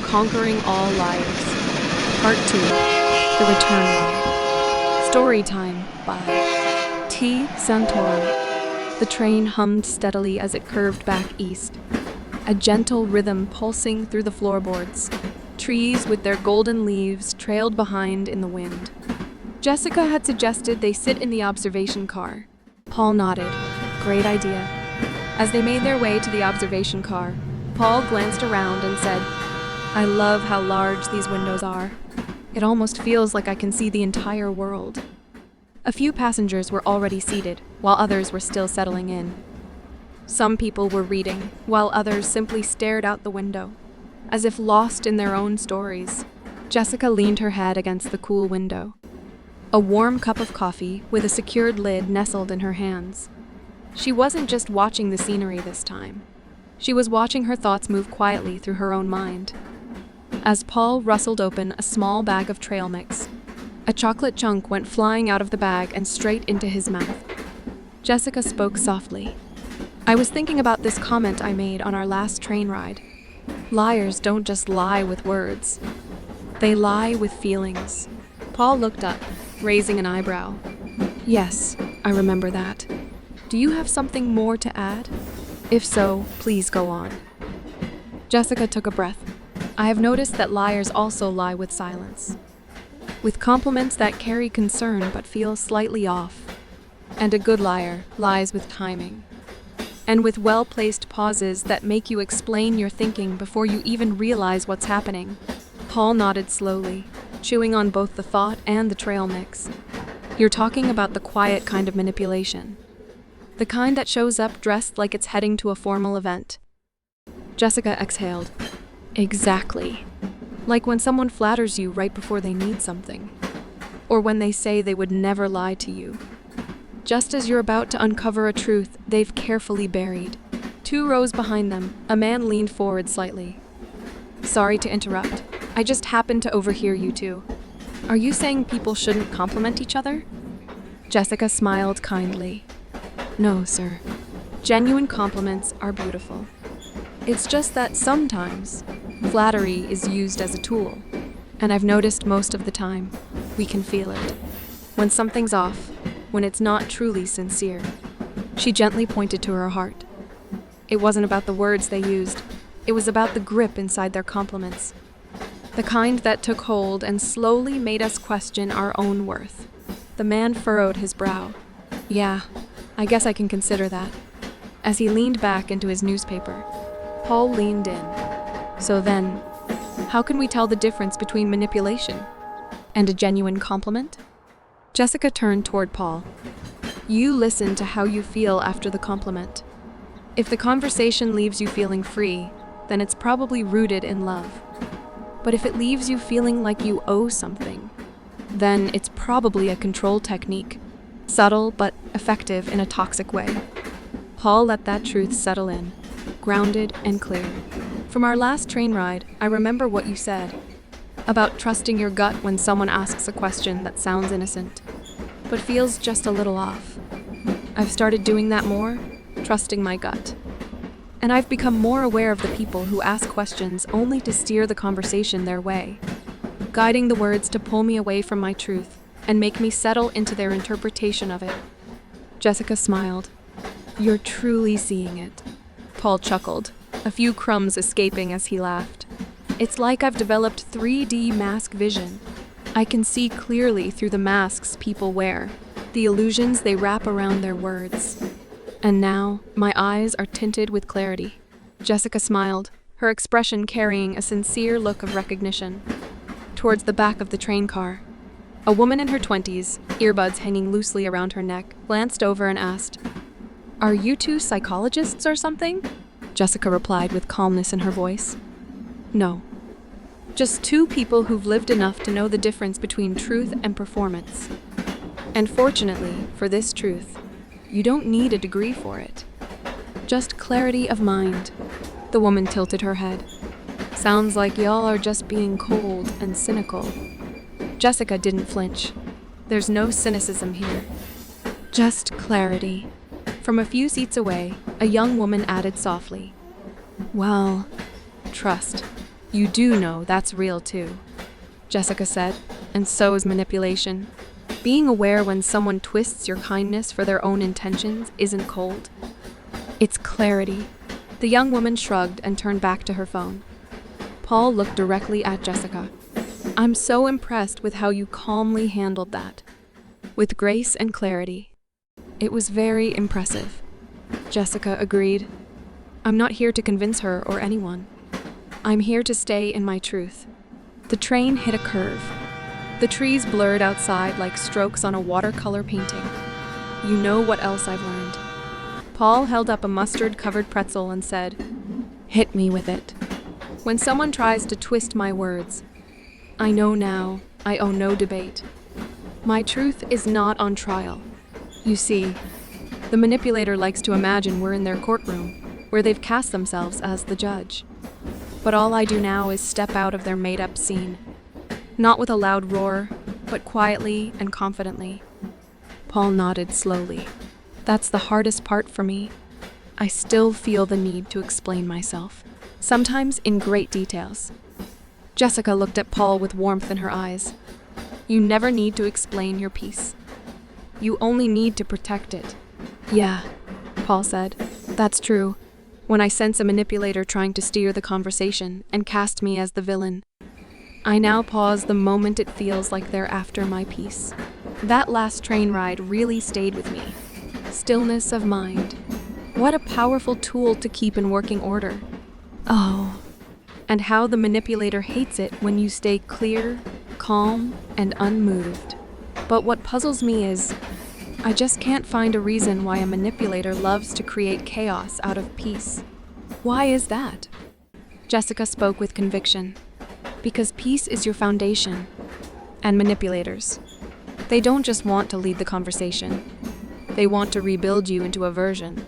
Conquering All Liars. Part 2. The Return Lie. Story Time by T. Santoro. The train hummed steadily as it curved back east, a gentle rhythm pulsing through the floorboards. Trees with their golden leaves trailed behind in the wind. Jessica had suggested they sit in the observation car. Paul nodded. Great idea. As they made their way to the observation car, Paul glanced around and said, "I love how large these windows are. It almost feels like I can see the entire world." A few passengers were already seated, while others were still settling in. Some people were reading, while others simply stared out the window, as if lost in their own stories. Jessica leaned her head against the cool window. A warm cup of coffee with a secured lid nestled in her hands. She wasn't just watching the scenery this time. She was watching her thoughts move quietly through her own mind. As Paul rustled open a small bag of trail mix, a chocolate chunk went flying out of the bag and straight into his mouth. Jessica spoke softly. "I was thinking about this comment I made on our last train ride. Liars don't just lie with words. They lie with feelings." Paul looked up, raising an eyebrow. "Yes, I remember that. Do you have something more to add? If so, please go on." Jessica took a breath. "I have noticed that liars also lie with silence, with compliments that carry concern but feel slightly off. And a good liar lies with timing, and with well-placed pauses that make you explain your thinking before you even realize what's happening." Paul nodded slowly, chewing on both the thought and the trail mix. "You're talking about the quiet kind of manipulation. The kind that shows up dressed like it's heading to a formal event." Jessica exhaled. "Exactly. Like when someone flatters you right before they need something. Or when they say they would never lie to you. Just as you're about to uncover a truth they've carefully buried." 2 rows behind them, a man leaned forward slightly. "Sorry to interrupt. I just happened to overhear you two. Are you saying people shouldn't compliment each other?" Jessica smiled kindly. "No, sir. Genuine compliments are beautiful. It's just that sometimes flattery is used as a tool, and I've noticed most of the time we can feel it. When something's off, when it's not truly sincere." She gently pointed to her heart. "It wasn't about the words they used. It was about the grip inside their compliments. The kind that took hold and slowly made us question our own worth." The man furrowed his brow. "Yeah, I guess I can consider that." As he leaned back into his newspaper, Paul leaned in. "So then, how can we tell the difference between manipulation and a genuine compliment?" Jessica turned toward Paul. "You listen to how you feel after the compliment. If the conversation leaves you feeling free, then it's probably rooted in love. But if it leaves you feeling like you owe something, then it's probably a control technique, subtle but effective in a toxic way." Paul let that truth settle in, grounded and clear. "From our last train ride, I remember what you said about trusting your gut when someone asks a question that sounds innocent, but feels just a little off. I've started doing that more, trusting my gut. And I've become more aware of the people who ask questions only to steer the conversation their way, guiding the words to pull me away from my truth and make me settle into their interpretation of it." Jessica smiled. "You're truly seeing it." Paul chuckled, a few crumbs escaping as he laughed. "It's like I've developed 3D mask vision. I can see clearly through the masks people wear, the illusions they wrap around their words. And now, my eyes are tinted with clarity." Jessica smiled, her expression carrying a sincere look of recognition. Towards the back of the train car, a woman in her 20s, earbuds hanging loosely around her neck, glanced over and asked, "Are you two psychologists or something?" Jessica replied with calmness in her voice. "No. Just 2 people who've lived enough to know the difference between truth and performance. And fortunately, for this truth, you don't need a degree for it. Just clarity of mind." The woman tilted her head. "Sounds like y'all are just being cold and cynical." Jessica didn't flinch. "There's no cynicism here. Just clarity." From a few seats away, a young woman added softly, "Well, trust. You do know that's real too, Jessica said, and so is manipulation. Being aware when someone twists your kindness for their own intentions isn't cold. It's clarity. The young woman shrugged and turned back to her phone. Paul looked directly at Jessica. I'm so impressed with how you calmly handled that. With grace and clarity. It was very impressive. Jessica agreed. I'm not here to convince her or anyone. I'm here to stay in my truth. The train hit a curve. The trees blurred outside like strokes on a watercolor painting. You know what else I've learned? Paul held up a mustard-covered pretzel and said, "Hit me with it." When someone tries to twist my words, I know now I owe no debate. My truth is not on trial. You see, the manipulator likes to imagine we're in their courtroom, where they've cast themselves as the judge. But all I do now is step out of their made-up scene. Not with a loud roar, but quietly and confidently. Paul nodded slowly. That's the hardest part for me. I still feel the need to explain myself, sometimes in great details. Jessica looked at Paul with warmth in her eyes. You never need to explain your piece. You only need to protect it. Yeah, Paul said. That's true. When I sense a manipulator trying to steer the conversation and cast me as the villain, I now pause the moment it feels like they're after my peace. That last train ride really stayed with me. Stillness of mind. What a powerful tool to keep in working order. Oh, and how the manipulator hates it when you stay clear, calm, and unmoved. But what puzzles me is, I just can't find a reason why a manipulator loves to create chaos out of peace. Why is that? Jessica spoke with conviction. Because peace is your foundation. And manipulators, they don't just want to lead the conversation. They want to rebuild you into a version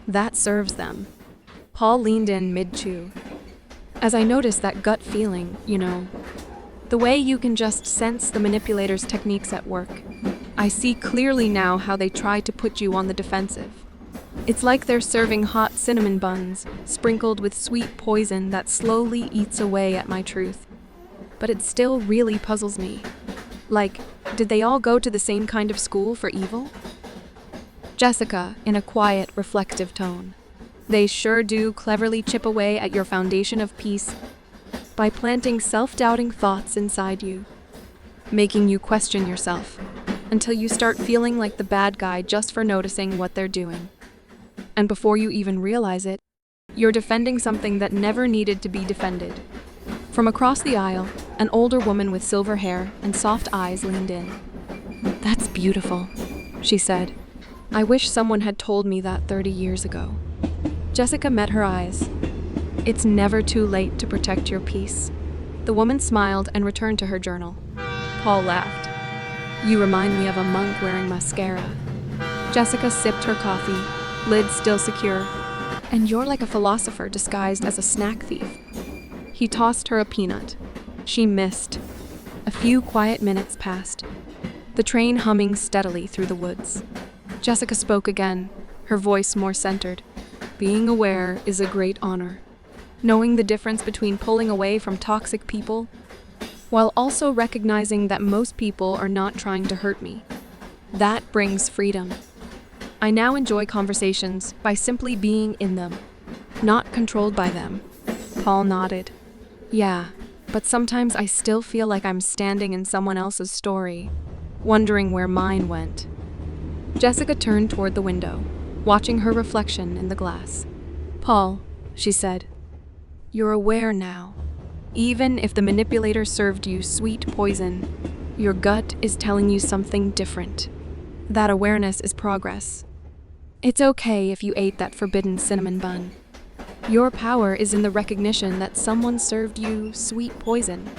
that serves them. Paul leaned in mid-chew. As I noticed that gut feeling, the way you can just sense the manipulator's techniques at work, I see clearly now how they try to put you on the defensive. It's like they're serving hot cinnamon buns, sprinkled with sweet poison that slowly eats away at my truth. But it still really puzzles me. Like, did they all go to the same kind of school for evil? Jessica, in a quiet, reflective tone. They sure do cleverly chip away at your foundation of peace by planting self-doubting thoughts inside you, making you question yourself until you start feeling like the bad guy just for noticing what they're doing. And before you even realize it, you're defending something that never needed to be defended. From across the aisle, an older woman with silver hair and soft eyes leaned in. That's beautiful, she said. I wish someone had told me that 30 years ago. Jessica met her eyes. It's never too late to protect your peace. The woman smiled and returned to her journal. Paul laughed. You remind me of a monk wearing mascara. Jessica sipped her coffee, lid still secure. And you're like a philosopher disguised as a snack thief. He tossed her a peanut. She missed. A few quiet minutes passed, the train humming steadily through the woods. Jessica spoke again, her voice more centered. Being aware is a great honor. Knowing the difference between pulling away from toxic people, while also recognizing that most people are not trying to hurt me. That brings freedom. I now enjoy conversations by simply being in them, not controlled by them. Paul nodded. Yeah, but sometimes I still feel like I'm standing in someone else's story, wondering where mine went. Jessica turned toward the window, watching her reflection in the glass. Paul, she said, you're aware now. Even if the manipulator served you sweet poison, your gut is telling you something different. That awareness is progress. It's okay if you ate that forbidden cinnamon bun. Your power is in the recognition that someone served you sweet poison.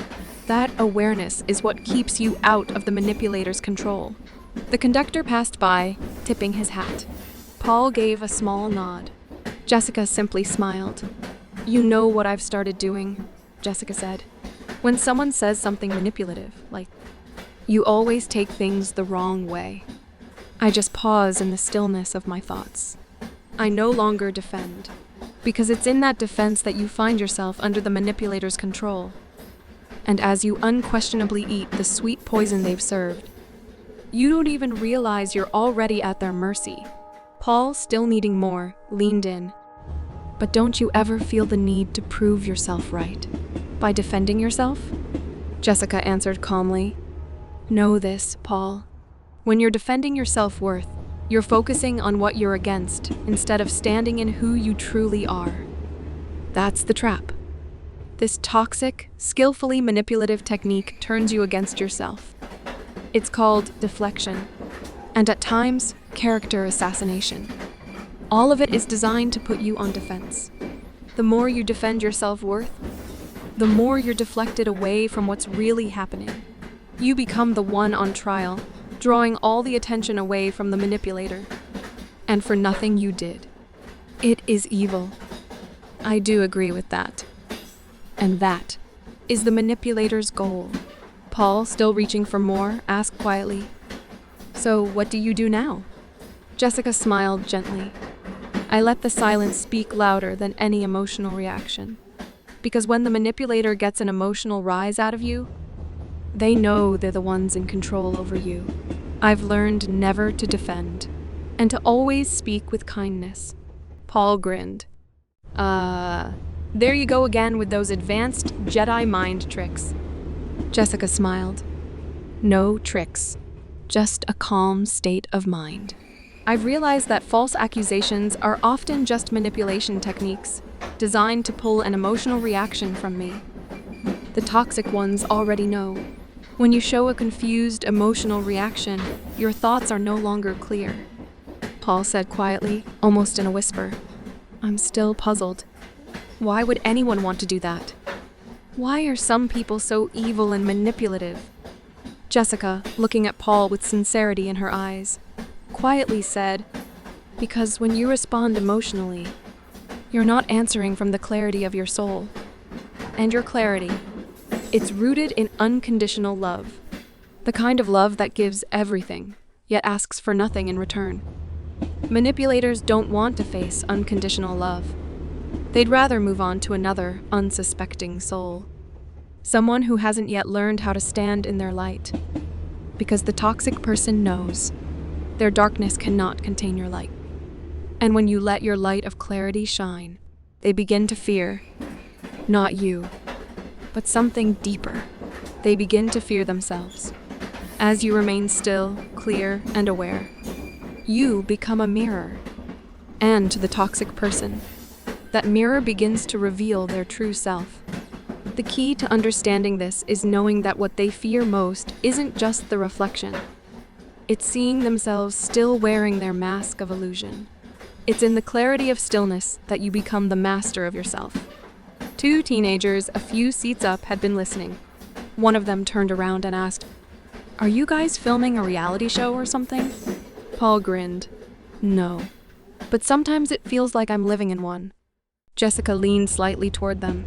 That awareness is what keeps you out of the manipulator's control. The conductor passed by, tipping his hat. Paul gave a small nod. Jessica simply smiled. You know what I've started doing, Jessica said. When someone says something manipulative, like, you always take things the wrong way, I just pause in the stillness of my thoughts. I no longer defend. Because it's in that defense that you find yourself under the manipulator's control. And as you unquestionably eat the sweet poison they've served, you don't even realize you're already at their mercy. Paul, still needing more, leaned in. But don't you ever feel the need to prove yourself right? By defending yourself? Jessica answered calmly. Know this, Paul. When you're defending your self-worth, you're focusing on what you're against instead of standing in who you truly are. That's the trap. This toxic, skillfully manipulative technique turns you against yourself. It's called deflection, and at times, character assassination. All of it is designed to put you on defense. The more you defend your self-worth, the more you're deflected away from what's really happening. You become the one on trial, drawing all the attention away from the manipulator. And for nothing you did. It is evil. I do agree with that. And that is the manipulator's goal. Paul, still reaching for more, asked quietly, So what do you do now? Jessica smiled gently. I let the silence speak louder than any emotional reaction. Because when the manipulator gets an emotional rise out of you, they know they're the ones in control over you. I've learned never to defend, and to always speak with kindness. Paul grinned. There you go again with those advanced Jedi mind tricks. Jessica smiled. No tricks, just a calm state of mind. I've realized that false accusations are often just manipulation techniques, designed to pull an emotional reaction from me. The toxic ones already know. When you show a confused, emotional reaction, your thoughts are no longer clear. Paul said quietly, almost in a whisper. I'm still puzzled. Why would anyone want to do that? Why are some people so evil and manipulative? Jessica, looking at Paul with sincerity in her eyes, quietly said, Because when you respond emotionally, you're not answering from the clarity of your soul. And your clarity, it's rooted in unconditional love. The kind of love that gives everything, yet asks for nothing in return. Manipulators don't want to face unconditional love. They'd rather move on to another unsuspecting soul. Someone who hasn't yet learned how to stand in their light. Because the toxic person knows their darkness cannot contain your light. And when you let your light of clarity shine, they begin to fear, not you, but something deeper. They begin to fear themselves. As you remain still, clear, and aware, you become a mirror. And to the toxic person, that mirror begins to reveal their true self. The key to understanding this is knowing that what they fear most isn't just the reflection. It's seeing themselves still wearing their mask of illusion. It's in the clarity of stillness that you become the master of yourself. Two teenagers a few seats up had been listening. One of them turned around and asked, Are you guys filming a reality show or something? Paul grinned. No, but sometimes it feels like I'm living in one. Jessica leaned slightly toward them.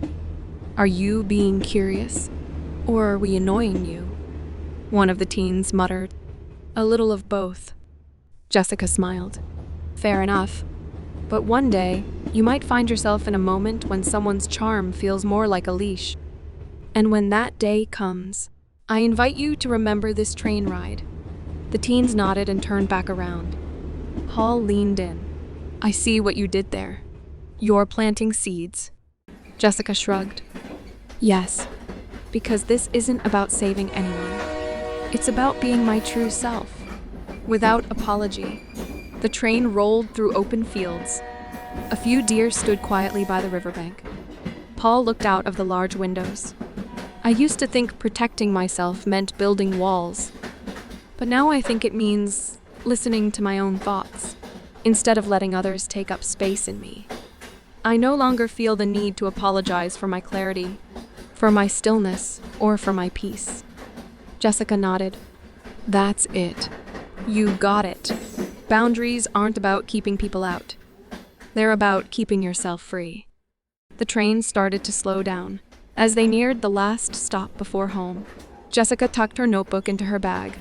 Are you being curious? Or are we annoying you? One of the teens muttered. A little of both. Jessica smiled. Fair enough. But one day, you might find yourself in a moment when someone's charm feels more like a leash. And when that day comes, I invite you to remember this train ride. The teens nodded and turned back around. Paul leaned in. I see what you did there. You're planting seeds. Jessica shrugged. Yes, because this isn't about saving anyone. It's about being my true self. Without apology. The train rolled through open fields. A few deer stood quietly by the riverbank. Paul looked out of the large windows. I used to think protecting myself meant building walls. But now I think it means listening to my own thoughts, instead of letting others take up space in me. I no longer feel the need to apologize for my clarity, for my stillness, or for my peace. Jessica nodded. That's it. You got it. Boundaries aren't about keeping people out. They're about keeping yourself free. The train started to slow down. As they neared the last stop before home, Jessica tucked her notebook into her bag.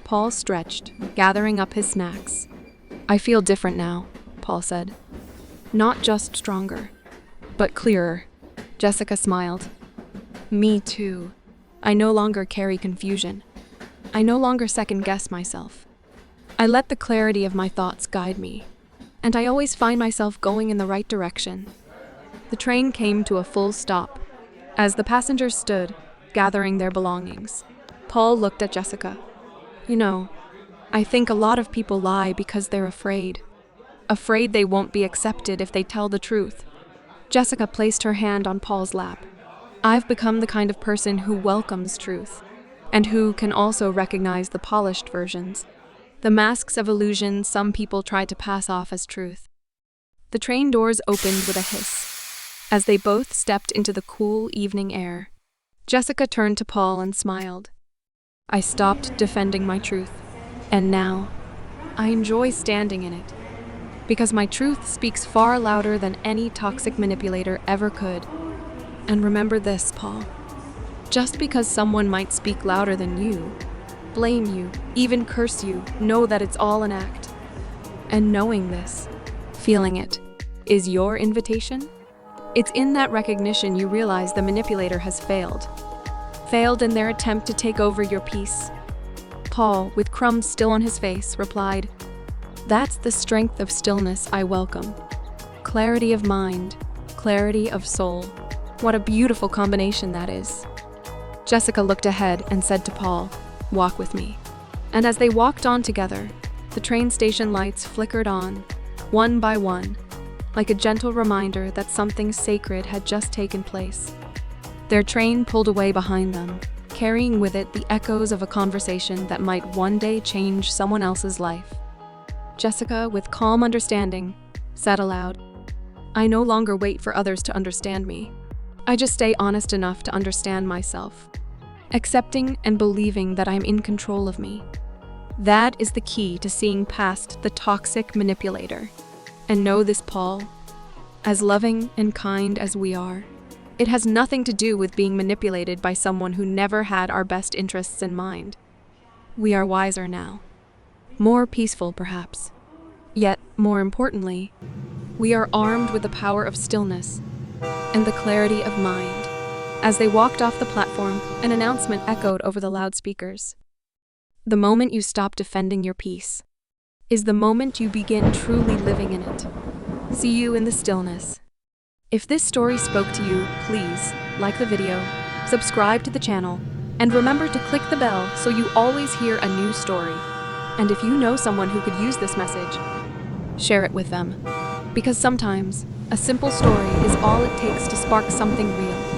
Paul stretched, gathering up his snacks. I feel different now, Paul said. Not just stronger, but clearer. Jessica smiled. Me too. I no longer carry confusion. I no longer second-guess myself. I let the clarity of my thoughts guide me, and I always find myself going in the right direction. The train came to a full stop. As the passengers stood, gathering their belongings, Paul looked at Jessica. You know, I think a lot of people lie because they're afraid. Afraid they won't be accepted if they tell the truth. Jessica placed her hand on Paul's lap. I've become the kind of person who welcomes truth, and who can also recognize the polished versions, the masks of illusion some people try to pass off as truth. The train doors opened with a hiss, as they both stepped into the cool evening air. Jessica turned to Paul and smiled. I stopped defending my truth, and now I enjoy standing in it, because my truth speaks far louder than any toxic manipulator ever could. And remember this, Paul. Just because someone might speak louder than you, blame you, even curse you, know that it's all an act. And knowing this, feeling it, is your invitation. It's in that recognition you realize the manipulator has failed. Failed in their attempt to take over your peace. Paul, with crumbs still on his face, replied, That's the strength of stillness I welcome. Clarity of mind, clarity of soul. What a beautiful combination that is. Jessica looked ahead and said to Paul, Walk with me. And as they walked on together, the train station lights flickered on, one by one, like a gentle reminder that something sacred had just taken place. Their train pulled away behind them, carrying with it the echoes of a conversation that might one day change someone else's life. Jessica, with calm understanding, said aloud, I no longer wait for others to understand me. I just stay honest enough to understand myself, accepting and believing that I'm in control of me. That is the key to seeing past the toxic manipulator. And know this, Paul, as loving and kind as we are, it has nothing to do with being manipulated by someone who never had our best interests in mind. We are wiser now. More peaceful, perhaps. Yet, more importantly, we are armed with the power of stillness and the clarity of mind. As they walked off the platform, an announcement echoed over the loudspeakers. The moment you stop defending your peace is the moment you begin truly living in it. See you in the stillness. If this story spoke to you, please like the video, subscribe to the channel, and remember to click the bell so you always hear a new story. And if you know someone who could use this message, share it with them. Because sometimes, a simple story is all it takes to spark something real.